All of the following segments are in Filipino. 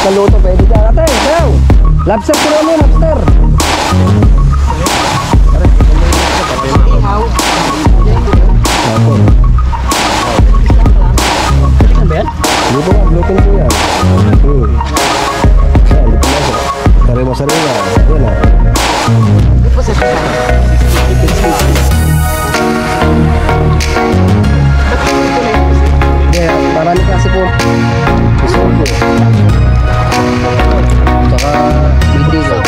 na luto, pwede dyan. Ate, sayaw! Lobster ko naman, lobster! Luto nga, luto po yan. Ayan, luto na siya. Sari-masari yan. Ayan na. Yeah, marami kasi po. Gusto ko. Tsaka bitigo.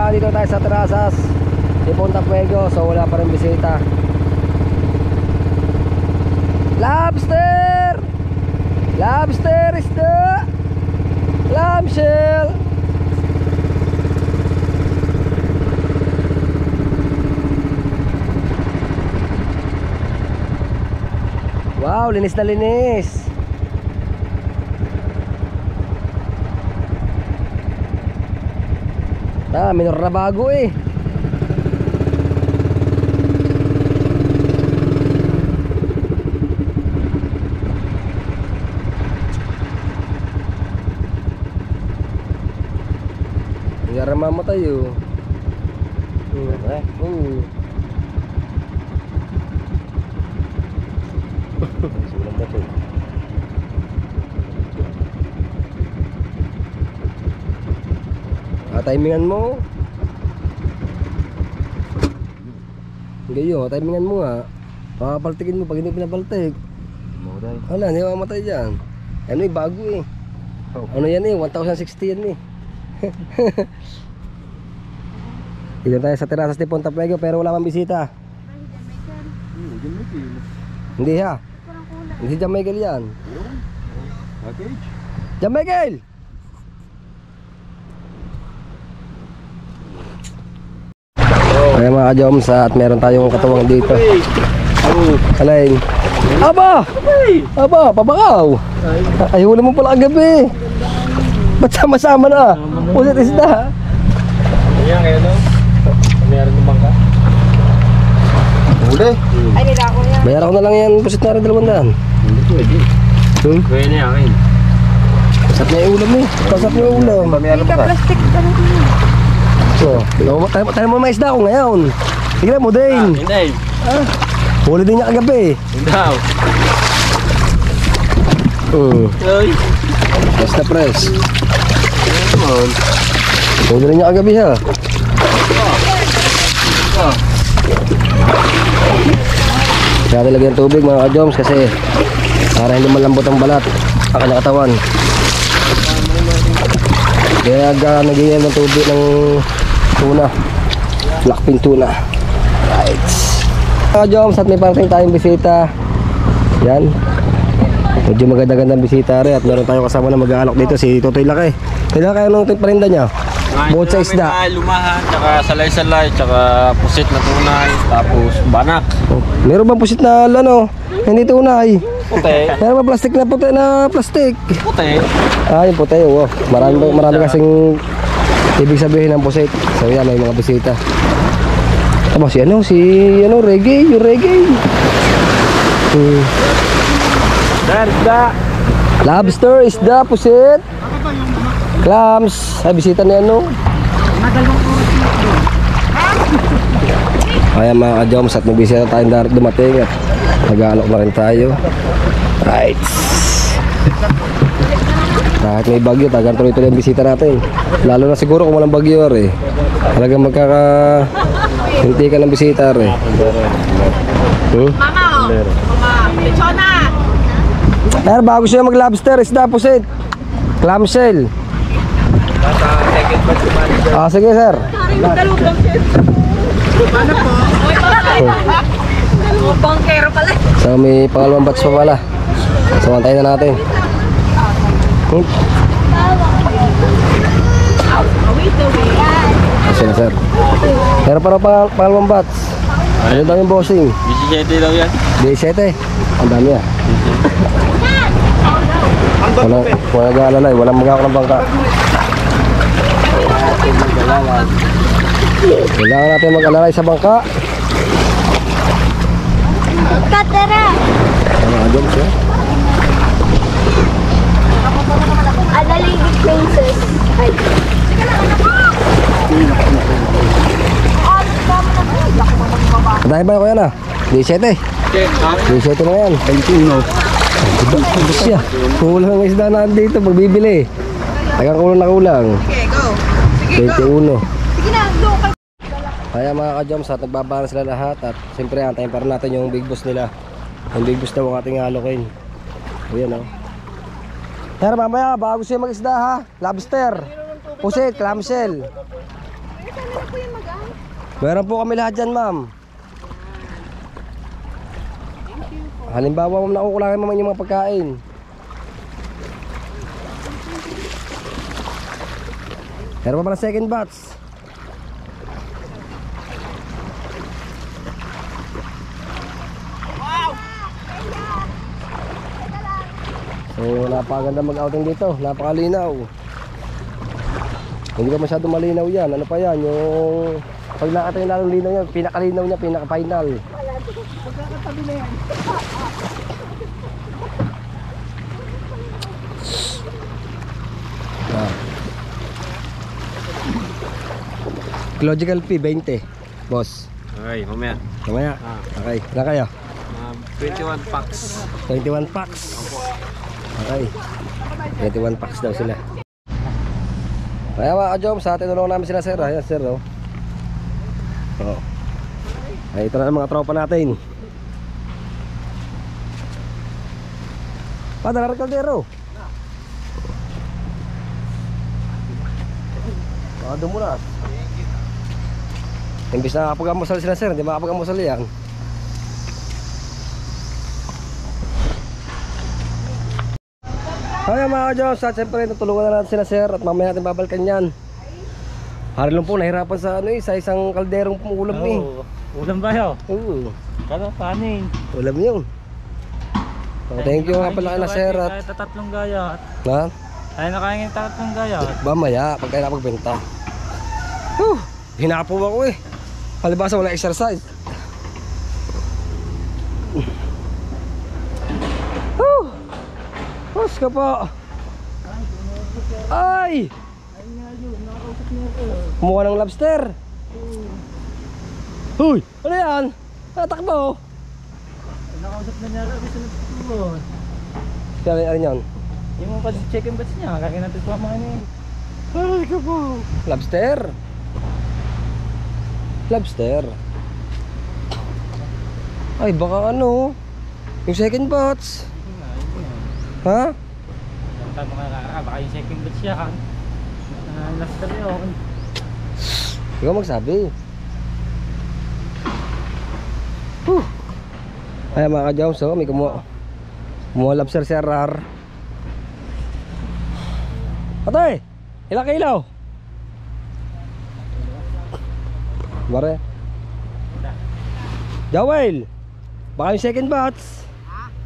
Dito tayo sa terasas di Punta Puego, so wala pa rin bisita. Lobster! Lobster is the clamshell. Wow, linis na linis. Minor na bago eh. Nangyari mamatay oh. Sulang ba ito? Timingan mo. Gayo, timingan mo nga. Papaltikin mo pag hindi pinapaltik. Wala, hindi mamatay dyan. Ano eh, bago eh. Ano yan eh, 1060 yan eh. Dito tayo sa terasas ni Punta Puego pero wala pang bisita. Hindi ha. Hindi si Jamaica yan. Jamaica! Kaya mga ka-joms, at meron tayong katuwang dito. Alain. Aba! Aba, pabakaw! Ay, huli mo pala kagabi. Ba't sama-sama na? Ulit isda. Ayan kayo no? Meron naman ka? Huli? Ay, nila ako yan. Bayaran ko na lang yan, pusit na rin 200. Hindi pwede. Kaya na yakin. Pasap niya yung ulam eh. Pasap niya yung ulam. Hindi ka plastic ka lang yun. So, tayo mo mga isda ko ngayon. Tignan mo, Dane. Hindi. Huli din niya kagabi. Hindi. Press na press. Huli din niya kagabi ha. Kaya nilagyan ng tubig mga ka-joms kasi para hindi malambot ang balat ang kanyang katawan. Kaya nagigyan ng tubig ng tuna, blackfin tuna. Right. Ka-joms, at may parating tayong bisita. Yan. Medyo maganda-gandang bisita rin. At meron tayong kasama na mag-aalok dito, si Totoy Laki. Totoy Laki, anong parinda niya? Bukod sa isda. Lumahan, tsaka salay-salay, tsaka pusit na tunay, tapos banak. Oh, meron bang pusit na ano? Hindi tunay. Puti. Meron bang plastic na puti na plastic? Puti. Ah, yung puti. Oh. Marami kasing ibig sabihin ng pusit. So yan, may mga bisita. Tapos si reggae, yung reggae. Isda. Lobster, isda, pusit. Clams. Ay, bisita na yan, no? Kaya mga ka-joms at may bisita tayong dumating at nag-aalok na rin tayo. Right. Kahit may bagyo, tagang tuloy-tuloy ang bisita natin. Lalo na siguro kung walang bagyo, eh. Talagang hinti ka ng bisita, eh. Mama, lechona. Pero bago siya mag-lobster, isda, pusit. Clamshell. Ah, sige, sir. Bangkero pala. So may pangalawang batch pa pala. So antayin na natin. Kasi na, sir. Pero para pangalawang batch. Ano daw yung bossing? 17 daw yan. 17. Ang dami ah. Walang nag-aalalay, walang magkakaroon ng bangka. Kailangan natin mag-alalay sa bangka. Katera. Ano nga dyan siya? Ada lady princess. Ay. Dahil ba ko yan ah? 17. 17 na yan. 21. Diba siya? Kulang ang isda na dito pag bibili. Tagang kulang na kulang. Okay, go. Sige, 21. Sige na, go. Kaya mga ka-joms at nagbabara sila lahat. At siyempre antayin pa rin natin yung big boss nila. Yung big boss daw ang ating halokin. Ayan o. Pero mamaya bago siya mag-isda ha. Lobster, pusit, clamshell. Meron po kami lahat dyan, ma'am. Halimbawa, ma'am, nakukulangan naman yung mga pagkain. Meron pa pala second batch. So, napakaganda mag-outing dito. Napakalinaw. Hindi pa masyadong malinaw yan. Ano pa yan? Yung pag nakatayo na ng linaw niya, pinakalinaw niya, pinaka-final. Magkakatabi na yan. Ecological P, 20. Boss. Okay, mamaya. Mamaya. Okay. Ilan kayo? 21 packs. 21 packs. Okay. 21 packs daw sila. Kaya mga ka-joms, sa tinulungan namin sila, sir. Ayan, sir, oh. Oh. Ay, ito na ang mga tropa natin. Padala rin kaldero. Dumulas. Imbis na nakapag-amusal sila, sir, hindi makapag-amusal yan. Kaya mga ka-joms, at siyempre natulungan na natin sila, sir, at mamaya natin babalikan yan. Hari lang po, nahirapan sa sa isang kalderong ulam eh. Ulam ba yun? Oo. Kano, panin? Ulam yun. So, thank you nga pala na, sir. At Kahit tatlong gaya. ha? Tayo nakaingin tatlong gaya. Mamaya, pag kaya napagbenta. Hinapo ako eh. Palibasa wala exercise. Hus ka po. Ay! Kumuha ng lobster. Huy! Ano yan? Tatakbo. Nakausap na niya rin sa nagtutulog. Kaya ano yan? Yung mga chicken bats niya, kakain natin sa mga niya. Ay ka po. Lobster. Lobster. Ay baka ano. Yung second batch. Ha? Tama ka, baka yung second bats siya. Lobster yun. Ikaw magsabi. Ay mga ka-joms, may kumuha lobster si Arar. Patay! Ilang kilo? Bare. Joel! Baka yung second batch.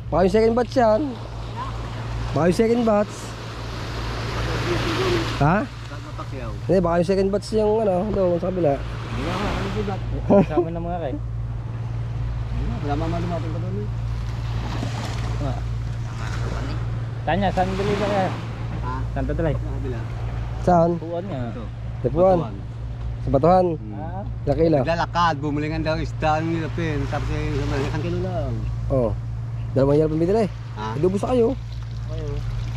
Baka yung second batch yan. Baka yung second batch. Ha? Hindi, baka yung second batch yung ano, doon sa kabila. Kasama ng mga kay. Wala mang malumatong ka doon. Tanya, saan deliver kaya? Ha? Saan tatry? Kabila. Saan? Puan nga. Tapuan. Sa Batuhan. Ah, Lakila. Naglalakad, bumilingan daw isda ng nilapin. Tapos yung sa mga isang kilo lang. Oo. Dalawang yara pambili. Ha? Ilubos sa kayo. kayo.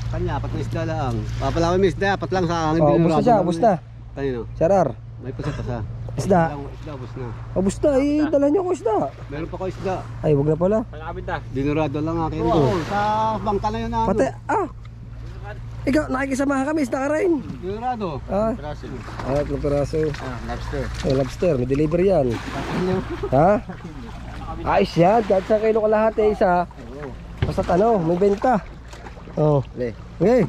Kanya, apat na isda lang. Papalawin mo isda, apat lang sa akin. Oo, ubos na siya, ubos na. Kanino? Sarar. May pusa pa sa. Isda. Isda, ubos na. Ubos na, eh, dala niyo ko isda. Meron pa ko isda. Ay, wag na pala. Pagkabit na. Dinurado lang akin. Oo, sa bangka na yun na. Pati, ikaw, nakikisamahan kami, isda ka rin. Dinurado. Ah, Brasil. ng peraso. Lobster. Oh, lobster, may delivery yan. Ha? Ayos yan, kahit sa kilo kalahati isa. Basta ano, may benta. Oh, okay.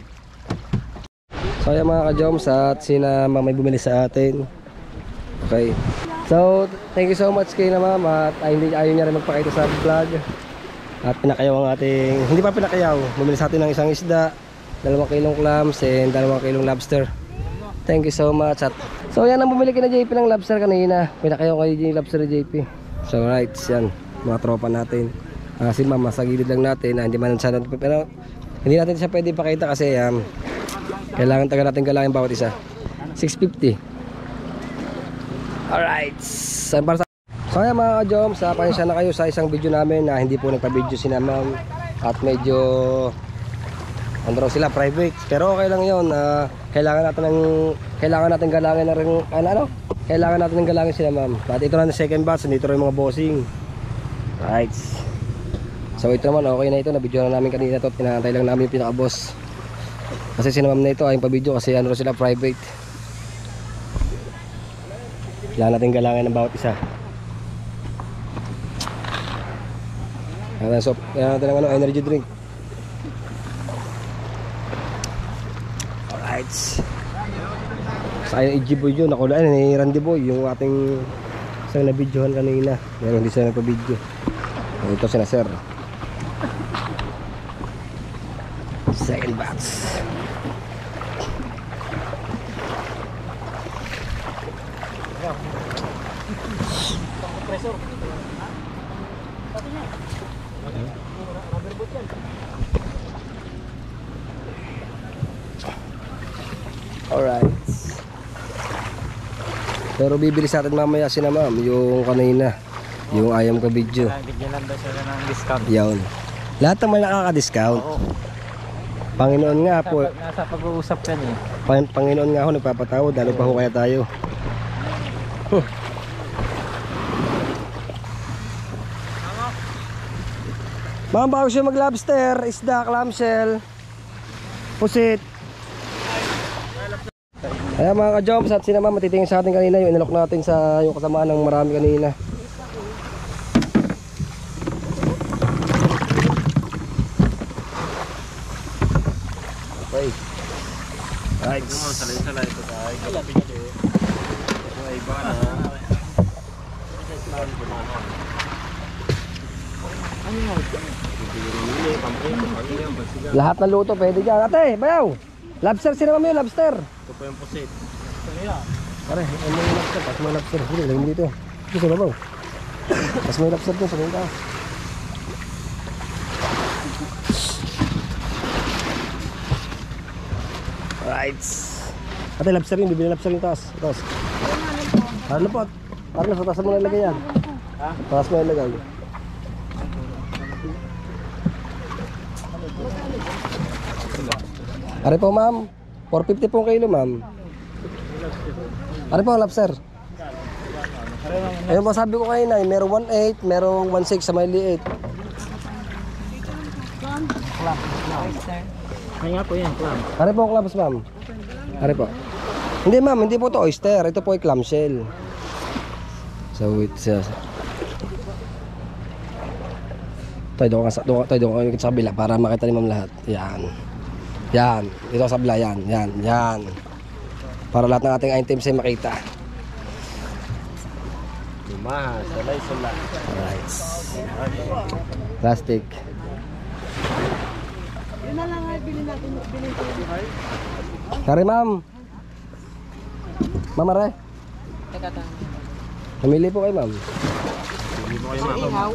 So yan mga ka-joms at sinama may bumili sa atin. Okay. So, thank you so much kay na mama at ayaw niya rin magpakita sa vlog. At pinakayaw ang ating, hindi pa pinakayaw, bumili sa atin ng isang isda, 2 kilong clams and 2 kilong lobster. Thank you so much. At so yan ang bumili kina JP ng lobster kanina. Pinakayaw kayo yung lobster ni JP. So right, yan mga tropa natin. Si mama sa gilid lang natin, hindi man sana, pero hindi natin siya pwede ipakita kasi kailangan taga natin galangin bawat isa. 650. Alright. So yan mga ka-joms, pasensya na kayo sa isang video namin na hindi po nagpa-video si na ma'am. At medyo ano raw sila, private. Pero okay lang yun. Kailangan natin galangin na rin, kailangan natin ng galangin sila ma'am. At ito na second batch, dito rin mga bossing. Right. So ito naman, okay na ito, na-video na namin kanina to. Pinantay lang namin yung pinaka-boss. Kasi si ma'am na ito, ayun pa-video kasi ano sila, private. Kailangan natin galangin ng bawat isa. Kailangan natin ng energy drink. Alright. Sayang i-G-boy yun. Nakulaan ni Randy Boy. Yung ating isang na-videohan kanina. Pero hindi sila nagpa-video. Ito sila sir. Second batch. Alright. Pero bibili sa atin mamaya si na ma'am yung kanina, yung ayam ka video. Bigyan lang daw sila ng discount. Yun. Lahat naman nakaka-discount. Oo. Panginoon nga po. Nasa pag-uusap yan eh. Panginoon nga ho nagpapatawad. Lalo pa ho kaya tayo. Ma'am, bago siya mag-lobster, isda, clamshell, pusit. Ayan mga ka-jumps, at sina ma'am matitingin sa atin kanina yung inalok natin sa yung kasamaan ng marami kanina. Okay. Right. Salay-salay ito tayo. Iba na. Lahat ng luto pwede dyan. Ate, bayaw! Lobster, sino ma'am yung lobster? Ito po yung pusit. Pare, ano yung lobster? Pas mo yung lobster. Sige, lagyan mo dito. Ito sa babaw. Pas mo yung lobster dito, sa mga. Alright. Ate, lobster yun. Bibili lobster yung taas. Taas. Para lupot. Para na, sa taas mo nalagay yan. Ha? Taas mo nalagay. Ari po ma'am, 450 po kilo ma'am. Ari po lobster. Ayun po sabi ko kanina, merong 1.8, merong 1.6 sa may liit. Ay nga po yan, clam. Ari po clams ma'am. Ari po. Hindi ma'am, hindi po to oyster, ito po ay clamshell. So it's tayo doon sa kabila para makita ni ma'am lahat. Yan. Yan, dito sa kabila, yan. Para lahat ng ating items ay makita. Mahal, salay-sala. Alright. Plastic. Yun na lang ay bilhin natin. Bilhin ko. Kari ma'am. Ma'am are. Pamili po kayo ma'am. Ihaw.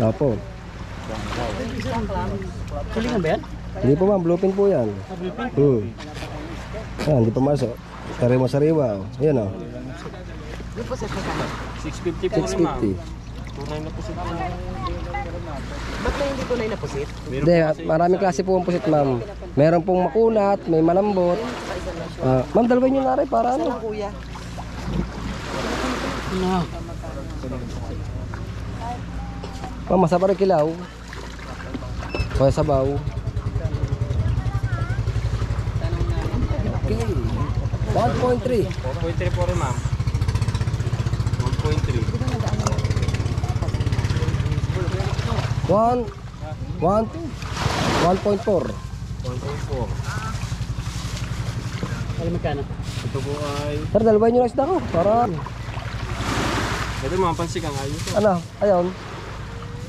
Opo. Kulingan ba yan? Hindi po ma'am, bluepin po yan. Yan, hindi pa masok. Sariwa-sariwa. Oh. Yan o. 650 po rin ma'am. 650. Tunay na pusit po. Ba't na hindi tunay na pusit? Hindi, maraming klase po ang pusit ma'am. Meron pong makunat, may malambot. Ma'am, dalawin nyo na rin para ano. Kuya. Ma'am, masarap rin kilaw. Kaya sabaw. Okay. 1.3. 1.3 po rin ma'am. 1.3. 1.4. 1.4. Alam magkano? Ito po ay... Sir, dalawin nyo na isda ko. Para Ito mga pansigang ayos. ano, ayaw.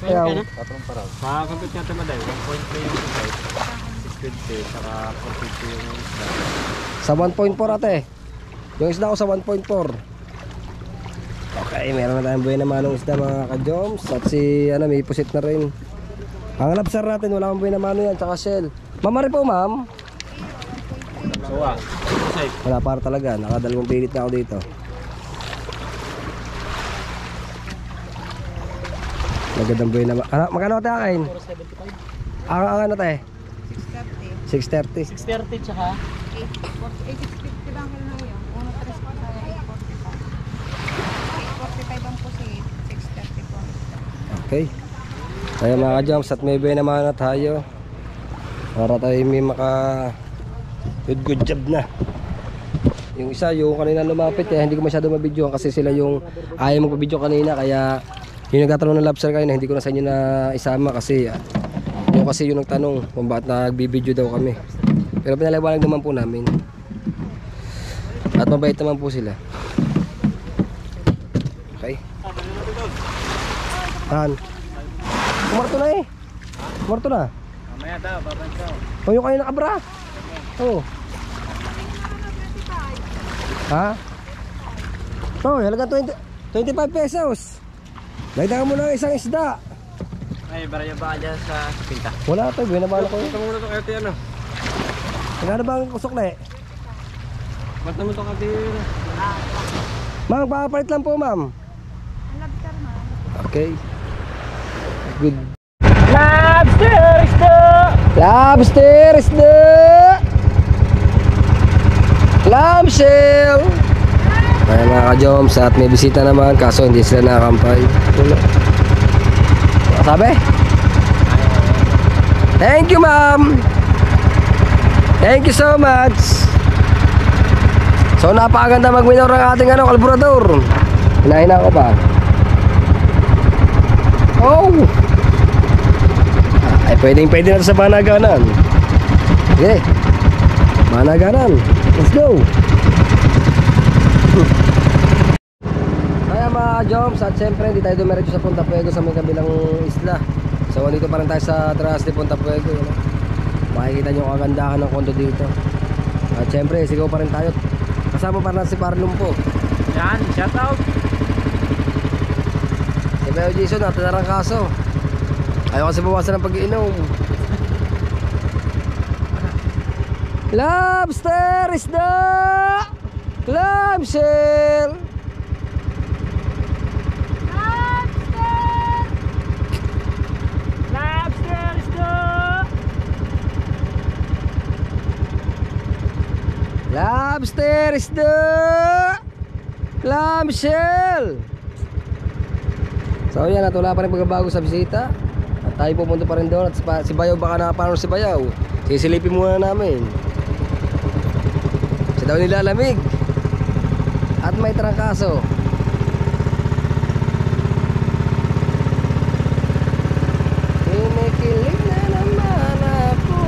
Ayaw. Patrong paraw. Makakompute nga ito maday. 1.3 yung size. 650. Saka 450 yung isda. Sa 1.4 ate. Yung isda ko sa 1.4. Okay, meron na tayong buhay na manong isda mga ka-joms. At si, ano, may pusit na rin. Ang lapsar natin, wala kang buhay na mano yan. Tsaka shell. Mama rin po ma'am. Suwa. Side. Wala para talaga. Nakadalawang pilit na ako dito. Magandang buhay na magkano ate akain? 475. Ang ano ate? 630. 630. 630 tsaka 850 lang lang yun. 1.3 po sa 845. 845 ang pusit. 630 po. Okay. Kaya mga ka-jumps at may buhay naman na tayo. Para tayo may maka good job na. Yung isa, yung kanina lumapit hindi ko masyado mabidyoan kasi sila yung ayaw magpabidyo kanina. Kaya yung nagtatanong ng lobster kanina, hindi ko na sa inyo na isama kasi yung nagtanong kung bakit nagbibidyo daw kami. Pero pinaliwanag naman po namin. At mabait naman po sila. Okay. Han. Kumarto na eh. Kumarto na. mamaya daw, babansaw. O yung kayo nakabra. Oo. Ha? Oh, halaga 25 pesos. Dagdagan mo ng isang isda. Ay, baraya ba dyan sa pinta? Wala to, binabalo ko yun. Ito muna itong ete ano. Magkano ba ang kusokle? Ba't naman itong ete? Ma'am, papapalit lang po ma'am. Okay. Good. Lobster isda! Lobster isda! Clamshell! Kaya mga ka-joms at may bisita naman kaso hindi sila nakakampay. Sabi? Thank you ma'am! Thank you so much! So napakaganda magminor ng ating kalburador. Hinahina ko pa. Oh! Ay pwede na sa Banaganan. Okay. Banaganan. Let's go! Kaya mga joms at siyempre hindi tayo dumiretso sa Punta Puego sa may kabilang isla. So dito pa rin tayo sa Tras de Punta Puego. Makikita nyo ang kagandahan ng kondo dito. At siyempre sigaw pa rin tayo. Kasama pa rin si Parlumpo. Yan, shout out! Si Beo Jason natin na kaso. Ayaw kasi bawasan ng pag-iinom. Lobster isda! Clamshell! Lobster isda! Lobster isda! Clamshell! So yan at wala pa rin pagbabago sa bisita. At tayo pupunta pa rin doon. At si Bayaw baka nakapanood si Bayaw. Sisilipin muna namin. Siya daw nilalamig. At may trangkaso. Kinikilig na naman ako.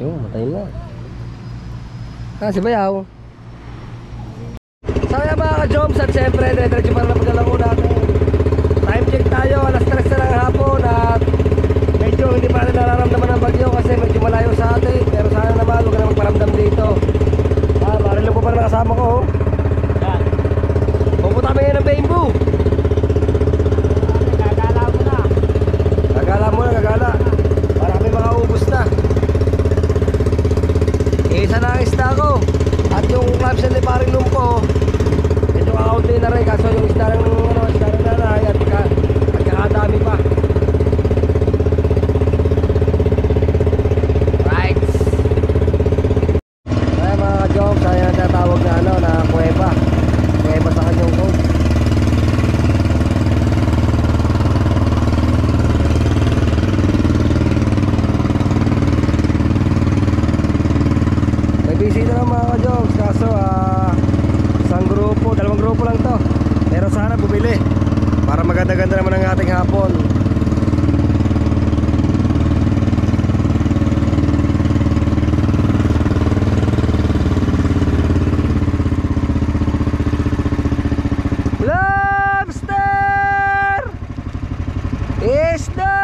Yung matay na. Ah, si Bayaw. So yan mga ka-joms, at syempre diretso para na paglalaro natin. Time check tayo, alas 3 na ng hapon. At medyo hindi pa natin nararamdaman ng bagyo kasi medyo malayo sa atin. Pero sana naman huwag na magparamdam dito. Ah, marilo po pa na kasama ko. Yan. Pupunta kami ngayon ng Bamboo. Gagala mo na. Gagala muna, gagala. Para kami makaubos na. Isa na ang isda ko. At yung clubs na paring lumpo, medyo kakaunti na rin. Kaso yung isda ng isda ng nanay at kakadami pa. Right. Kaya mga ka-jobs, kaya natatawag na na kuweba. Kuweba sa kanyang code. Bisita lang mga ka-jogs, kaso isang grupo, dalawang grupo lang to. Pero sana bumili para maganda-ganda naman ang ating hapon. Lobster! Isda!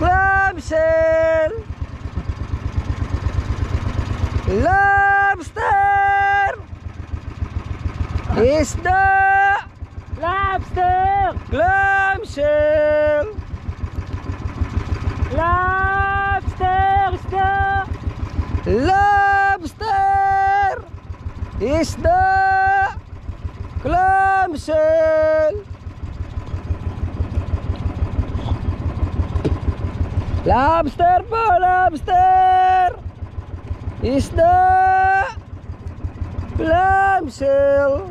Clamshell! Lobster! Isda! Lobster! Clamshell! Lobster! Isda! Lobster! Isda! Clamshell! Lobster po! Lobster! Isda! Clamshell!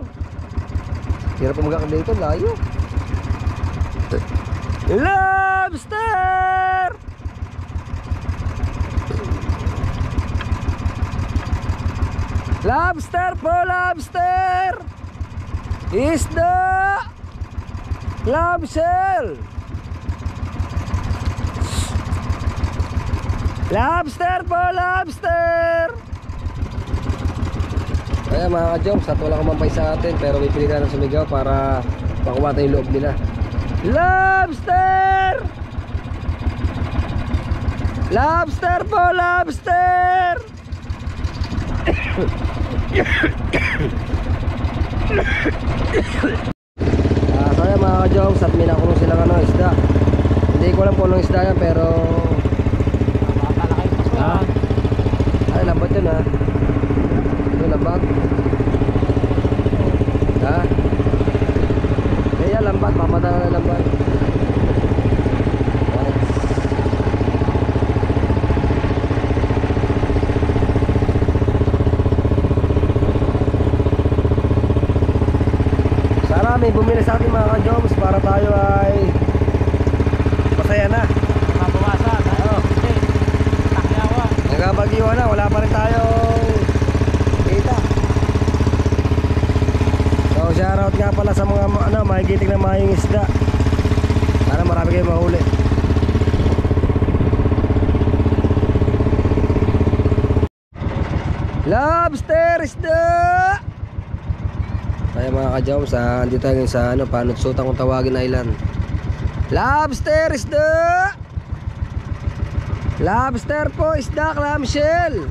Hirap po magkakanda dito, layo. Lobster! Lobster po, lobster! Isda! Clamshell! Lobster po, lobster! Kaya mga ka-joms, at wala kumampay sa atin, pero pipilitan na sumigaw para makuha tayo yung loob nila. Lobster! Lobster po, lobster! Kaya mga ka-joms, at minakulong silang isda. Hindi ko alam kung anong isda yan, pero ay, lambat yun ha. Ito lambat. Ha? Kaya lambat, pamata na lambat. Sana may bumili sa atin mga ka-joms para tayo ay masaya na. Mabawasan. Nagabagyo na, wala pa rin tayong kita. So shoutout nga pala sa mga mahigiting na mahing isda. Sana marami kayong mahuli. Lobster isda! Kaya mga ka-joms, andito tayo sa Panutsutan kung tawagin Island. Lobster isda! Lobster po, isda, clamshell.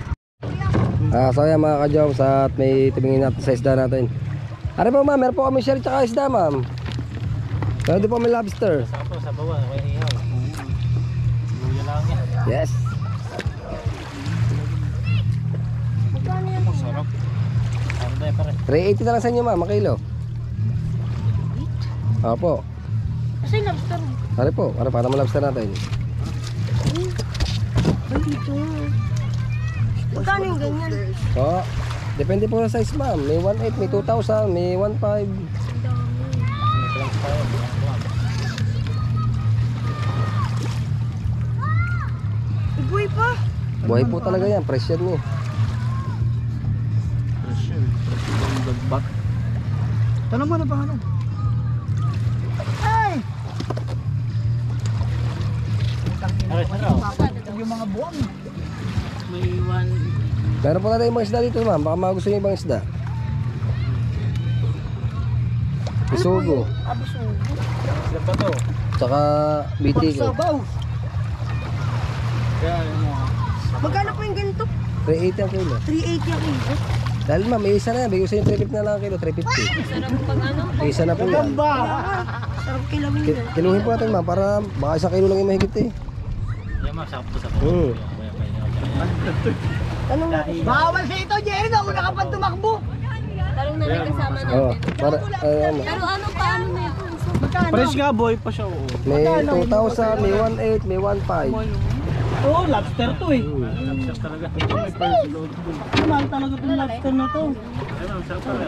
So yan mga ka-joms, at may tumingin natin sa isda natin. Ano po ma'am, meron po kami shell tsaka isda ma'am. Pero di po may lobster. Sa po, sa bawah, may ihaw. Luya lang yan. Yes. Sarap. Ano tayo pare? 380 na lang sa inyo ma'am, makilo. Opo. Kasi lobster. Ano po, para mo lobster natin. Dito. Magkano yung ganyan? So, depende po sa size ma'am. May 1.8, may 2,000, may 1.5. Ang dami. Uy pa. Buhay po talaga yan, fresh yan eh. Tanong mo na pangalan. Ay! Aray, sarap. Yung mga mga buwang. May one. Meron po natin ibang isda dito ma'am. Baka magusto niyo ibang isda. Isugo. Abisugo. Saan pa to? Tsaka bitiko. Pagsabaw. Kaya ano mo. Magkano po yung ganito? 380 ang kilo. 380 ang kilo. Dahil ma'am, may isa na yan. Bigyan ko sa inyo 350 na lang ang kilo. 350. Sarap pag ano? May isa na po yan. Gamba. Sarap kilawin yun. Kiluhin po natin ma'am para baka isang kilo lang yung mahigit eh. Yan ma, sakto sa Hmm. Tanong natin. Bawal sa ito, Jerry. Nauna ka pang tumakbo. Tanong na rin kasama natin. Oh, para, ano, Pero ano paano na ito? Magkano? Fresh nga boy pa siya oo. may 2,000, may 1,800, may 1,500. Oo, lobster to eh. Lobster talaga. Ito may first load. Mahal talaga itong lobster na to. Ay ma'am, sarap pala.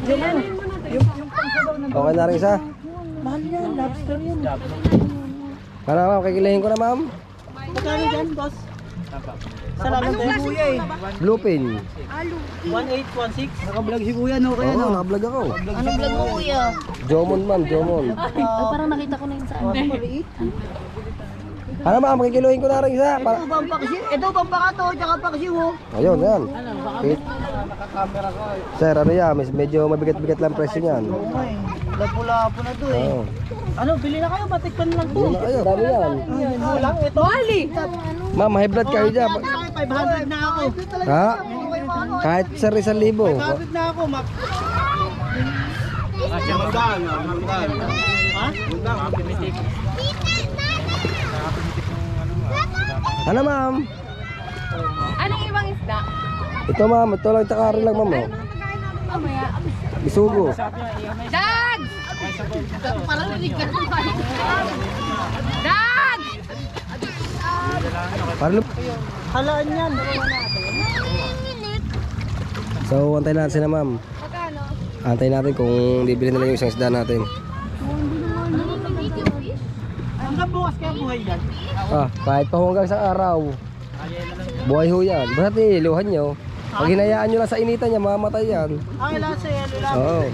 Ma'am. Yung pangsabaw na Okay na rin isa. mahal yan, lobster yan. Para ma'am, kikilahin ko na ma'am. Magkano dyan, boss? Sa lalang tayo kuya eh. Bluepin. 1816. Naka-vlog si kuya no, kaya Oo, no? nakablog ako. Anong vlog mo kuya? Jomon ma'am, Jomon. Parang nakita ko na yun sa ano. Maliit. Para ma'am, kikiluhin ko na rin isa. Para... Ito bang paksi? Ito bang pakato, tsaka paksi mo? Ayun, yan. Okay. Sir, ano yan? Medyo mabigat-bigat lang presyo niyan. Oo nga eh. Lapo-lapo na to eh. Oo. Ano, bili na kayo, batikpan lang to. Yun na kayo, dami yan. Kulang ito. Bali! Ma'am, high blood kayo dyan. 500 na ako. Ha? Kahit sir, 1,000. 500 na ako, Mac. Ah, siya magdaan. Magdaan. Ha? Magdaan. Pimitik. Ano ma'am? Anong ibang isda? Ito ma'am, ito lang tsaka rin lang ma'am. Oh. Mamaya. Isugo. Dad! Parang niligan ko pa. Dad! Para Halaan yan. So, antayin natin sila ma'am. Magkano? Antayin natin kung bibili nila yung isang isda natin. Hanggang bukas kaya buhay yan. Ah, kahit pa hanggang isang araw. Buhay ho yan. Basta iluhan nyo. Pag hinayaan nyo lang sa initan niya, mamamatay yan. Ang ilan sa yelo lang. Oo.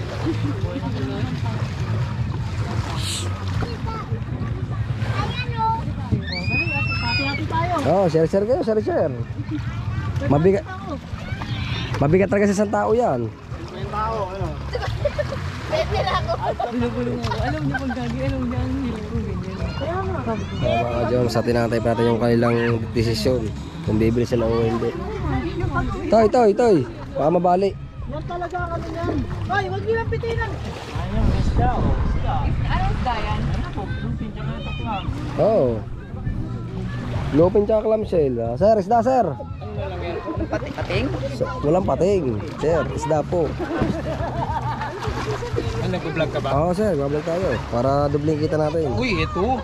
Hati-hati tayo. Oo, share-share kayo, share-share. Mabigat. Mabigat talaga sa isang tao yan. Mga Jom, sa tinatay pa natin yung kanilang desisyon. Kung bibili sila o hindi. Toy, toy, toy. Baka mabali. Yan talaga kami yan. Ay, wag nilang pitinan. Ayun, isda o. Isda. Anong isda yan? Oo. Lupin tsaka clamshell. Ah, sir, isda sir. Pating? Walang pating. Sir, isda po. Ay, nag-vlog ka ba? Oo sir, babalik tayo. Para dubling kita natin. Uy, ito.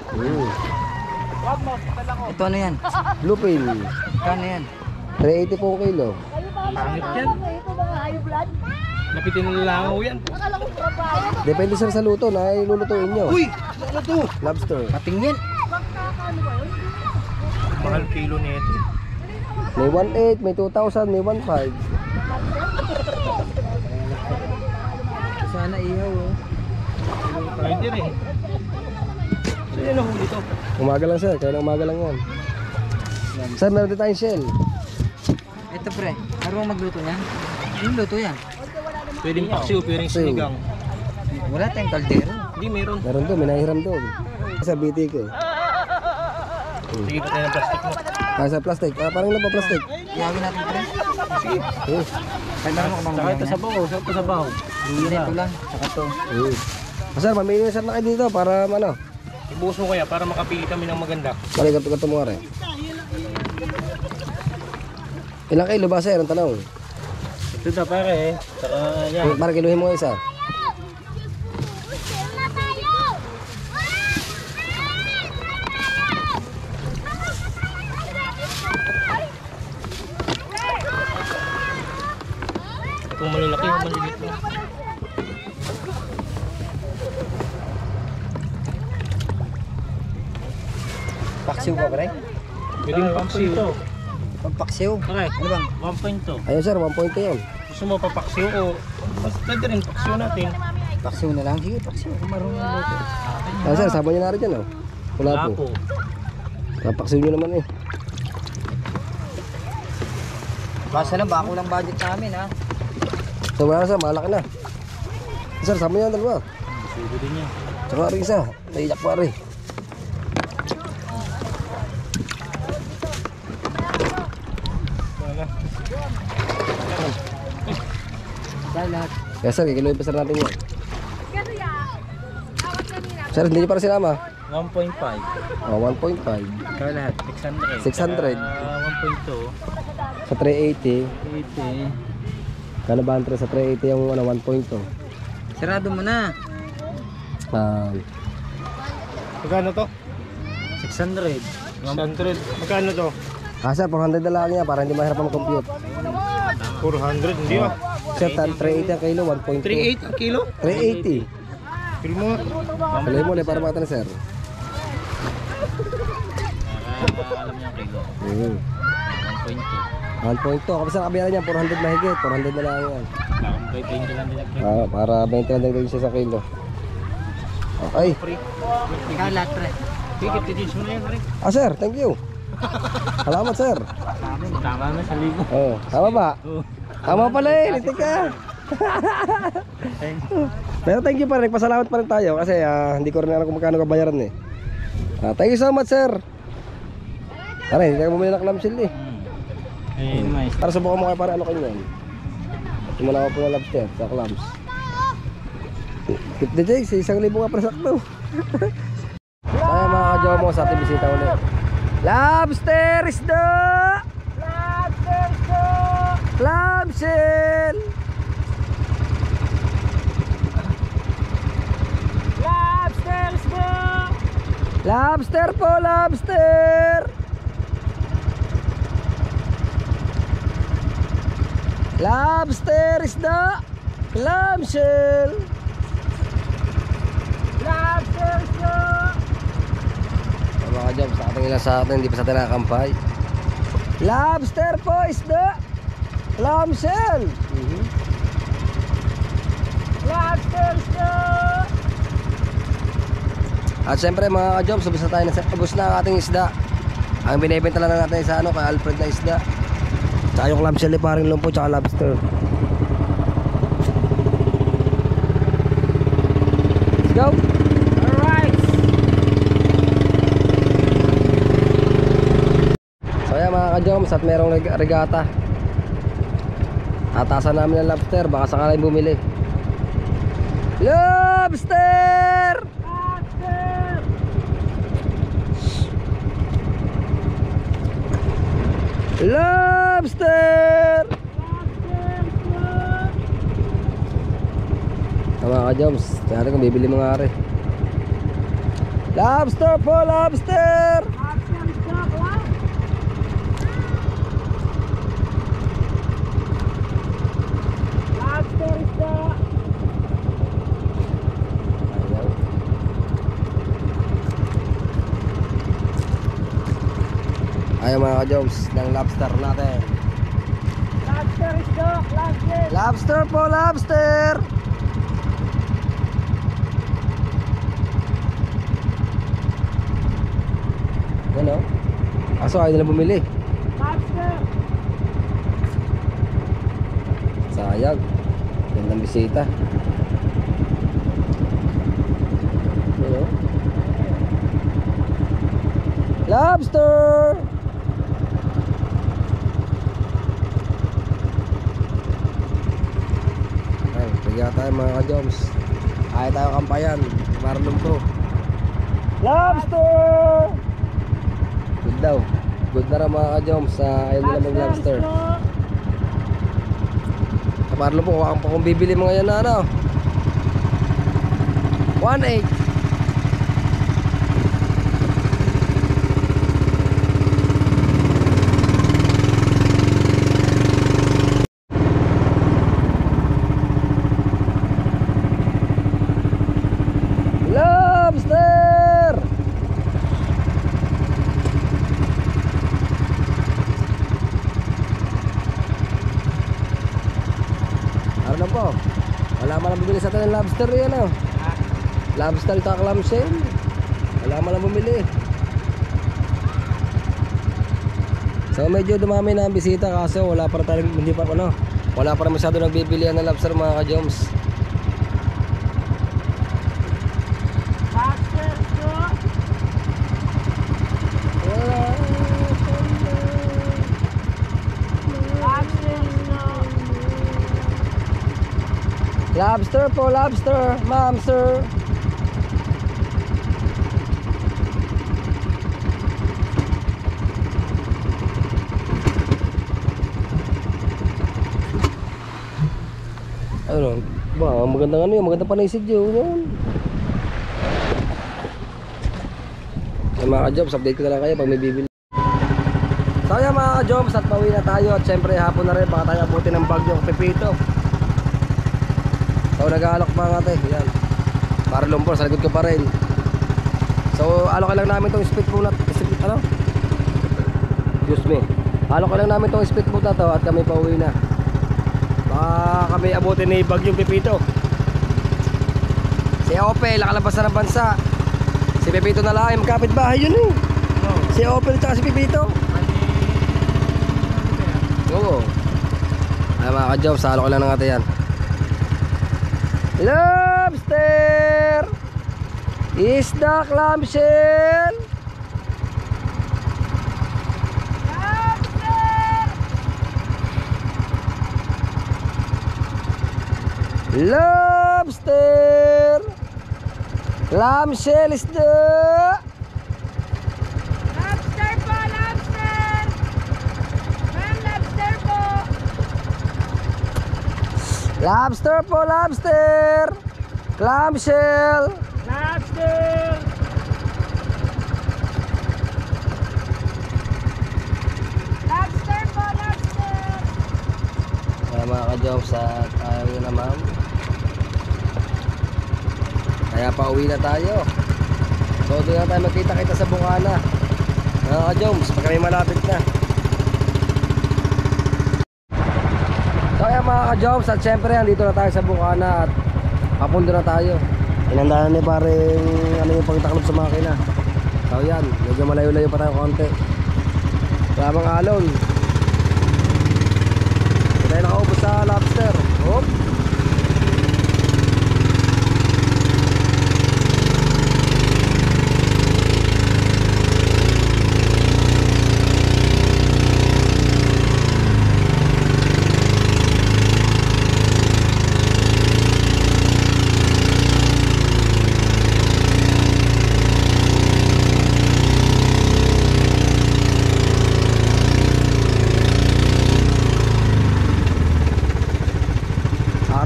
Ito ano yan? Bluepin. Kano yan? 380 po kilo. Pangit yan. Napitin ng langaw yan. Depende sir sa luto na ilulutuin nyo. Uy, ano to? Lobster. Pating yan. Mahal kilo nito. May 1,800, may 2,000, may 1,500. Sana ihaw oh. Pwede rin. Saan yung nahuli to? Umaga lang sir, kaya na umaga lang yan. Sir, meron din tayong shell. Ito pre, marunong magluto niyan? Yung luto yan? Pwedeng paksiw, pwedeng sinigang. Wala tayong kaldero. Hindi, meron. Meron doon, may nahiram doon. Sa BTK. Sige pa tayo ng plastic mo. Kaya sa plastic, parang lang pa plastic. Ihawin natin pre. Eh, Ay marunong ka bang Saka ito sa bawo, saka ito sa bawo. Ito lang, saka to. Sir, mamili na sir na kayo dito para ano. Ibuhos mo kaya para makapili kami ng maganda. Balik ka mo rin. Ilang kilo ba sir? Ang tanong. Ito na pare eh. Saka yan. Para kiluhin mo isa. Kung malalaki o maliliit mo. Paksiw ka pre? Pwedeng paksiw to. Pampaksiw? Okay. Ano bang? 1 point to. Ayun sir, 1 point yun. Gusto mo papaksiw o mas pwede rin paksiw natin. Paksiw na lang. Sige, paksiw. Kung marunong luto. Sir, sabon nyo na rin dyan oh. Wala po. Lapo. Kapaksin nyo naman eh. Basta lang, bako lang budget namin ha. So wala na sir, malaki na. Sir, sama niya ang dalawa. Sige din niya. Tsaka rin isa, naiyak pa rin. Dahil lahat. Kaya sir, kikiluin pa sir natin yan. Kasi awat kanina. Sir, hindi niyo para sinama. 1.5. Oh, 1.5. Kaya lahat, 600. 600. 1.2. Sa 380. 80. Kano ba ang sa 380 yung ano, 1.2? Sarado mo na. Magkano to? 600. 600. Magkano to? Sir, 400 na lang niya para hindi mahirap ang compute. 400, hindi ah. Sir, 380 ang kilo, 1.2. 3.8 ang kilo? 380. Kilo mo. Kalay mo, para makita na sir. Alam niya ang kilo. 1.2. 1.2. Kapag sa kabiyaran niya, 400 mahigit. 400 na lang yan. Parang 20 lang din. Para 20 lang din siya sa kilo. Okay. Ikaw lahat pre. Sige, titis mo na yan, Rick. Sir, thank you. Salamat sir. Tama na sa libo. Oh, tama ba? Tama pala eh, litik ka. Pero thank you pa rin, pasalamat pa rin tayo kasi hindi ko rin alam kung magkano kabayaran eh. Thank you so much sir. Tara, hindi ka bumili ng clamshell eh. Eh, mais. Para subukan mo kayo para ano kayo yan. Tumula ko po ng lobster sa clams. Tip the Jake, 1,000 nga pa sakto. Kaya mga kajawa mo sa ating bisita ulit. Lobster isda! Lobster isda! Clamshell! Lobster isda! Lobster po, lobster! Lobster isda! Clamshell! Lobster isda! Mga job, sa ating ilan sa atin, hindi pa sa atin nakakampay. Lobster po, isda! Clamshell! Lobster isda! At syempre mga ka-jobs, ubos na ang ating isda. Ang binibenta lang natin sa kay Alfred na isda. Tsaka yung clamshell ni paring lumpo, tsaka lobster. Let's go! Mga ka-joms at merong regata. Tatasan namin ng lobster, baka sakaling bumili. Lobster! Lobster! Lobster! Mga ka-joms, tingnan kung bibili mga ari. Lobster po, lobster! Ayaw mga ka-joms ng lobster natin. Lobster is dog, lobster. Lobster po, lobster. Ano? Aso ayaw nila bumili. Lobster. Sayang. Gandang bisita. Ano? Lobster. Kaya tayo mga ka-joms. Ayaw tayo kampayan. Marlon po. Lobster! Good daw. Good na rin mga ka-joms. Ayaw nila mag-lobster. Marlon po, kung bibili mga yan na ano. 1.8. Wala man lang bumili sa atin ng lobster yan oh. Lobster ito clamshell. Wala man lang bumili. So medyo dumami na ang bisita kaso wala pa tayong hindi pa ano, wala pa masyado nagbibilihan ng lobster mga ka-joms. Lobster po, lobster, ma'am, sir. Ano, ba, magandang ano yun, magandang panisid yun. Ay mga ka-jobs, update ko na lang kayo pag may bibili. So yan mga ka-jobs, at pauwi na tayo. At syempre hapon na rin, baka tayo abutin ng bagyong Pepito. So nag-aalok mga ate, yan. Para lumpur, sa likod ko pa rin. So alok lang namin itong speed boat na, ano? Excuse me. Alok lang namin itong speed boat na to at kami pauwi na. Baka kami abutin ni bagyong Pepito. Si Opel, nakalabas na ng bansa. Si Pepito na lang, magkapit bahay yun eh. Si Opel at si Pepito. Oo. Ay mga ka-jobs, alok lang ng ate yan. Lobster! Isda, clamshell! Lobster! Clamshell isda! Lobster po, lobster! Ma'am, lobster po! Lobster po, lobster! Clamshell! Lobster! Lobster po, lobster! Kaya mga ka-jobs at ayaw nyo na ma'am. Kaya pauwi na tayo. So doon na tayo magkita-kita sa Bukana. Mga ka-jobs, pag kami malapit na. So kaya mga ka-jobs, at syempre andito na tayo sa Bukana at papunta na tayo. Inandahan ni paring ano yung pagtaklob sa makina. So yan, medyo malayo-layo pa tayo konti. Wala mga alon. Hindi tayo nakaubos sa lobster. Hop.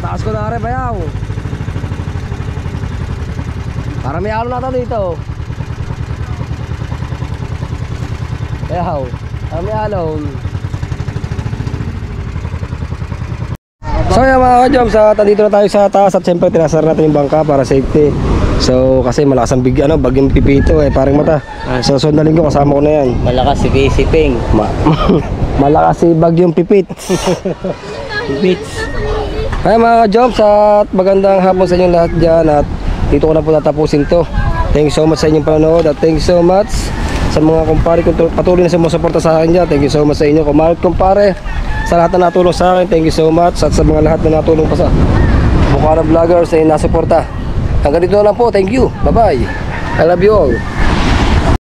Taas ko na rin bayaw. Para may alon na ito dito. Bayaw. Para may alon. So yan mga ka-jobs, nandito na tayo sa taas at siyempre tinasar natin yung bangka para safety. So kasi malakas ang bagyong Pepito parang mata. So sundaling ko, kasama ko na yan. Malakas si Siping. Malakas si bagyong Pipit. Beats. Ay mga ka-jobs, at magandang hapon sa inyong lahat dyan. At dito ko na po tatapusin to. Thank you so much sa inyong panonood. At thank you so much sa mga kumpare kung patuloy na sumusuporta sa akin dyan. Thank you so much sa inyo kumpare. Sa lahat na natulong sa akin, thank you so much. At sa mga lahat na natulong pa sa Bukana Vloggers ay nasuporta. Hanggang dito na lang po, thank you, bye bye, I love you all.